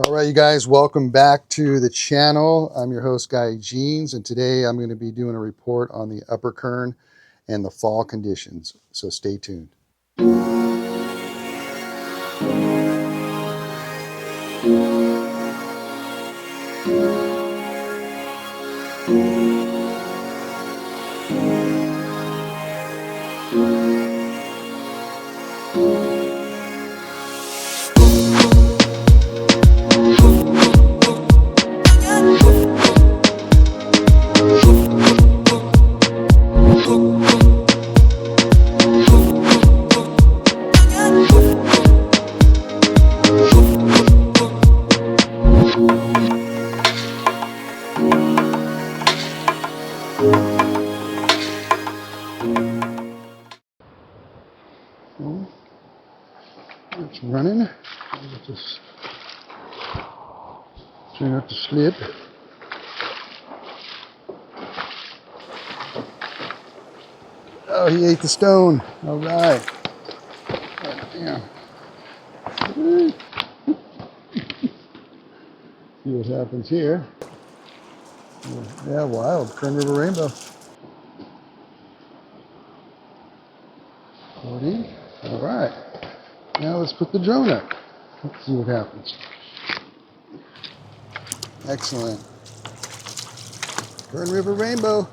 All right, you guys, welcome back to the channel. I'm your host, Guy Jeans, and today I'm going to be doing a report on the upper Kern and the fall conditions. So stay tuned. It's running. Just try not to slip. Oh, he ate the stone. All right. Yeah. See what happens here. Yeah, wild. Kern River rainbow. 40. All right. Now let's put the drone up. Let's see what happens. Excellent. Kern River rainbow.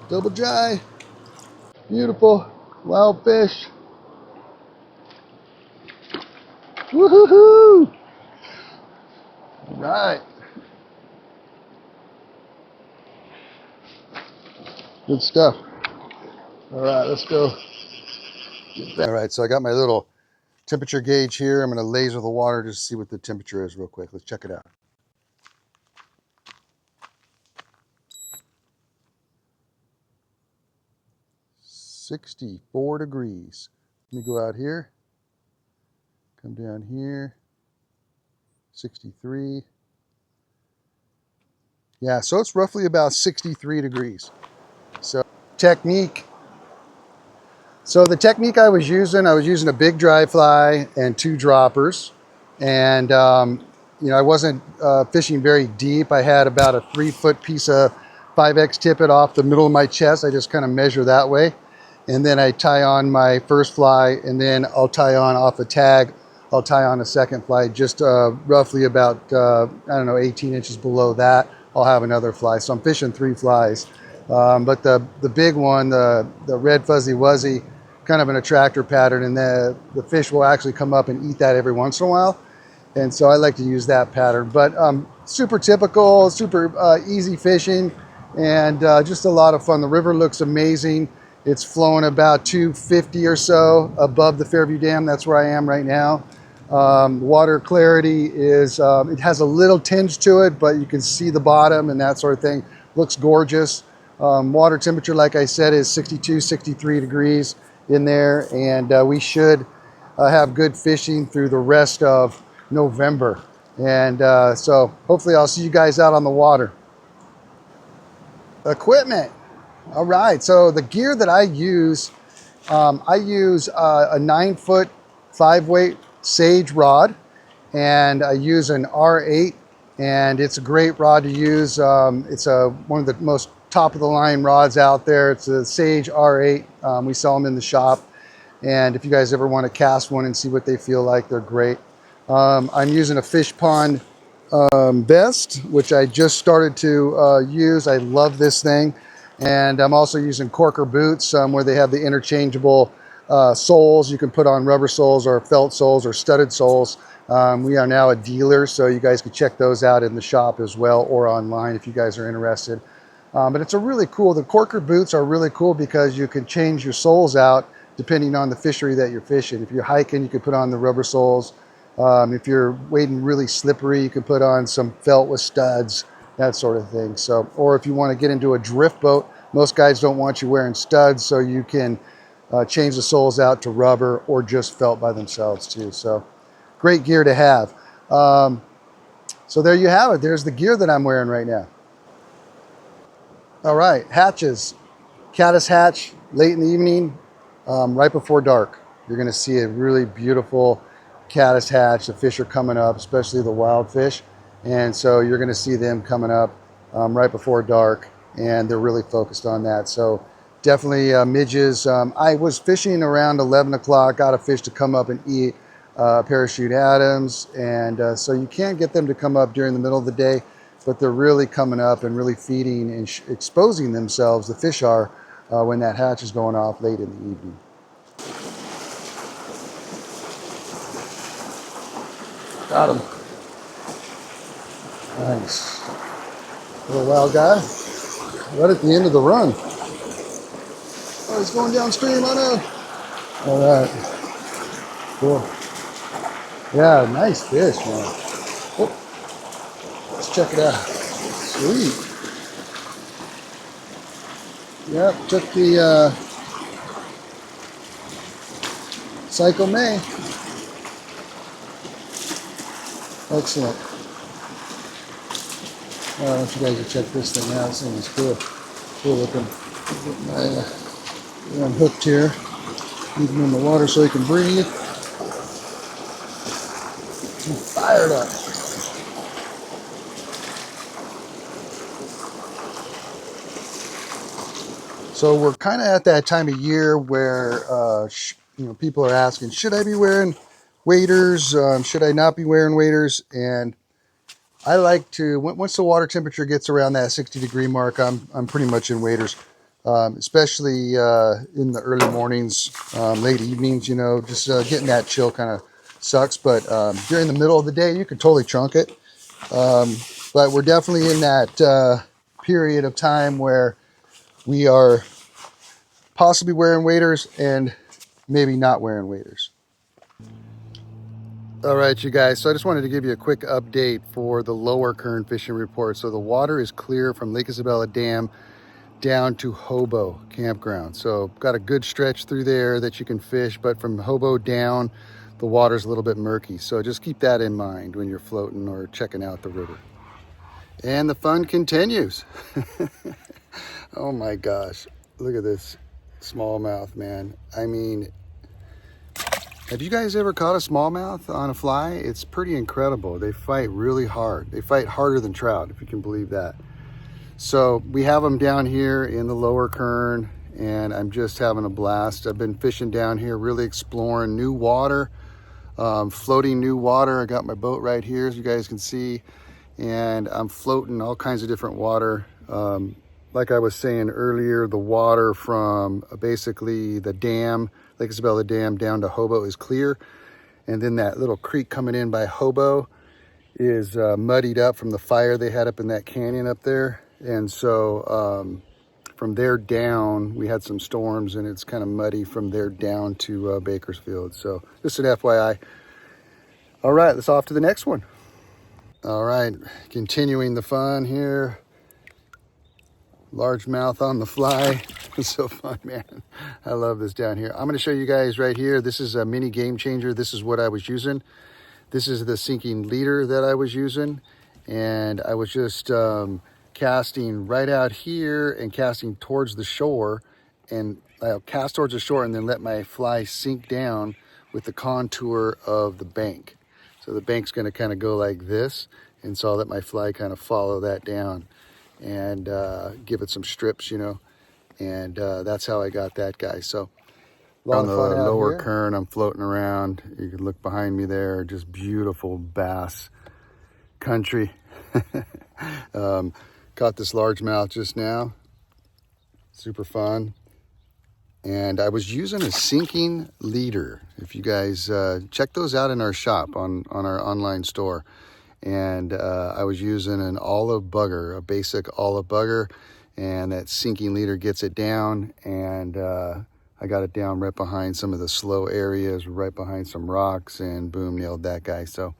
Double jai. Beautiful. Wild fish. Woohoo! All right. Good stuff. All right, let's go. All right, so I got my little temperature gauge here. I'm going to laser the water just to see what the temperature is real quick. Let's check it out. 64 degrees. Let me go out here. Come down here. 63. Yeah, so it's roughly about 63 degrees. So technique. So the technique I was using a big dry fly and 2 droppers. And, I wasn't fishing very deep. I had about a 3-foot piece of 5X tippet off the middle of my chest. I just kind of measure that way. And then I tie on my first fly, and then I'll tie on off a tag. I'll tie on a second fly, just roughly about, 18 inches below that. I'll have another fly. So I'm fishing 3 flies. But the big one, the red fuzzy wuzzy, kind of an attractor pattern, and the fish will actually come up and eat that every once in a while. And so I like to use that pattern. But super typical, super easy fishing, and just a lot of fun. The river looks amazing. It's flowing about 250 or so above the Fairview Dam. That's where I am right now. Water clarity is, it has a little tinge to it, but you can see the bottom and that sort of thing. Looks gorgeous. Water temperature, like I said, is 62, 63 degrees in there, and we should have good fishing through the rest of November. And so hopefully I'll see you guys out on the water. Equipment. All right, so the gear that I use a 9-foot 5-weight Sage rod, and I use an R8, and it's a great rod to use. It's one of the most top of the line rods out there. It's a Sage R8. We sell them in the shop, and if you guys ever want to cast one and see what they feel like, they're great. I'm using a Fish Pond vest, which I just started to use. I love this thing. And I'm also using Corker boots, where they have the interchangeable soles. You can put on rubber soles or felt soles or studded soles. We are now a dealer, so you guys can check those out in the shop as well, or online if you guys are interested. But it's a really cool, the Corker boots are really cool because you can change your soles out depending on the fishery that you're fishing. If you're hiking, you can put on the rubber soles. If you're wading really slippery, you can put on some felt with studs, that sort of thing. So, or if you want to get into a drift boat, most guys don't want you wearing studs, so you can change the soles out to rubber or just felt by themselves too. So great gear to have. So there you have it. There's the gear that I'm wearing right now. All right, hatches. Caddis hatch late in the evening, right before dark. You're going to see a really beautiful caddis hatch. The fish are coming up, especially the wild fish. And so you're going to see them coming up right before dark, and they're really focused on that. So definitely midges. I was fishing around 11 o'clock, got a fish to come up and eat parachute Adams. And so you can't get them to come up during the middle of the day, but they're really coming up and really feeding and exposing themselves, the fish are, when that hatch is going off late in the evening. Got him. Nice. Little wild guy. Right at the end of the run. Oh, he's going downstream. I know. All right. Cool. Yeah, nice fish, man. Oh, let's check it out. Sweet. Yep, took the Psycho May. Excellent. I want you guys to check this thing out. This thing is cool. Cool looking. I'm hooked here. Leave him in the water so he can breathe. I'm fired up. So we're kind of at that time of year where people are asking, should I be wearing waders? Should I not be wearing waders? And I like to, once the water temperature gets around that 60-degree mark, I'm pretty much in waders, especially in the early mornings, late evenings. Just getting that chill kind of sucks. But during the middle of the day, you can totally trunk it. But we're definitely in that period of time where we are possibly wearing waders and maybe not wearing waders. All right, you guys, so I just wanted to give you a quick update for the lower Kern fishing report. So the water is clear from Lake Isabella Dam down to Hobo Campground. So got a good stretch through there that you can fish, but from Hobo down, the water's a little bit murky. So just keep that in mind when you're floating or checking out the river. And the fun continues. Oh my gosh, look at this smallmouth, man. I mean, have you guys ever caught a smallmouth on a fly? It's pretty incredible. They fight really hard. They fight harder than trout, if you can believe that. So we have them down here in the lower Kern, and I'm just having a blast. I've been fishing down here, really exploring new water, floating new water. I got my boat right here, as you guys can see, and I'm floating all kinds of different water. Like I was saying earlier, the water from basically the dam, Lake Isabella Dam, down to Hobo is clear. And then that little creek coming in by Hobo is muddied up from the fire they had up in that canyon up there. And so from there down, we had some storms, and it's kind of muddy from there down to Bakersfield. So just an FYI. All right, let's off to the next one. All right, continuing the fun here. Largemouth on the fly. It's so fun, man. I love this down here. I'm going to show you guys right here. This is a mini game changer. This is what I was using. This is the sinking leader that I was using. And I was just casting right out here and casting towards the shore. And I'll cast towards the shore and then let my fly sink down with the contour of the bank. So the bank's going to kind of go like this. And so I'll let my fly kind of follow that down and give it some strips, and that's how I got that guy. So on the lower Kern, I'm floating around. You can look behind me there, just beautiful bass country. Caught this largemouth just now, super fun. And I was using a sinking leader. If you guys check those out in our shop on our online store. And I was using an olive bugger, a basic olive bugger, and that sinking leader gets it down, and I got it down right behind some of the slow areas, right behind some rocks, and boom, nailed that guy. So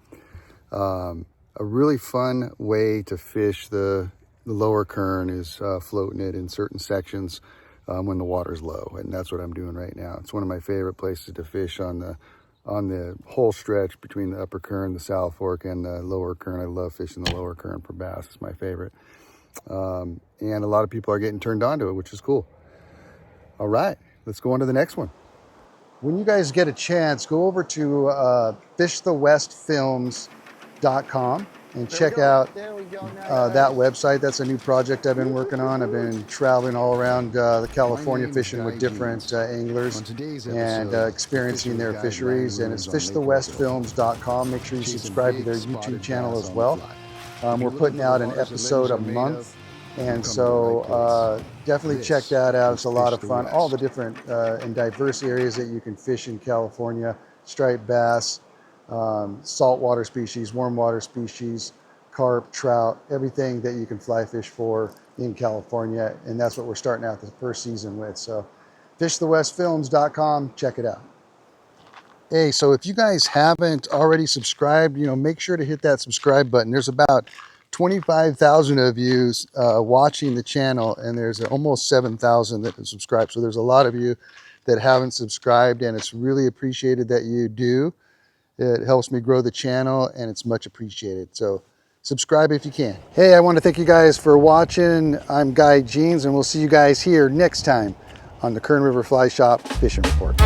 a really fun way to fish the lower Kern is floating it in certain sections when the water's low, and that's what I'm doing right now. It's one of my favorite places to fish on the whole stretch between the upper Kern, the South Fork, and the lower Kern. I love fishing the lower Kern for bass. It's my favorite. And a lot of people are getting turned on to it, which is cool. All right, let's go on to the next one. when you guys get a chance, go over to fishthewestfilms.com and check out that website. That's a new project I've been working on. I've been traveling all around California fishing with different anglers and experiencing their fisheries. And it's fishthewestfilms.com. Make sure you subscribe to their YouTube channel as well. We're putting out an episode a month. And so definitely check that out. It's a lot of fun. All the different and diverse areas that you can fish in California: striped bass, saltwater species, warm water species, carp, trout, everything that you can fly fish for in California. And that's what we're starting out the first season with. So fishthewestfilms.com, check it out. Hey, so if you guys haven't already subscribed, make sure to hit that subscribe button. There's about 25,000 of you watching the channel, and there's almost 7,000 that have subscribed. So there's a lot of you that haven't subscribed, and it's really appreciated that you do. It helps me grow the channel, and it's much appreciated. So subscribe if you can. Hey, I want to thank you guys for watching. I'm Guy Jeans, and we'll see you guys here next time on the Kern River Fly Shop Fishing Report.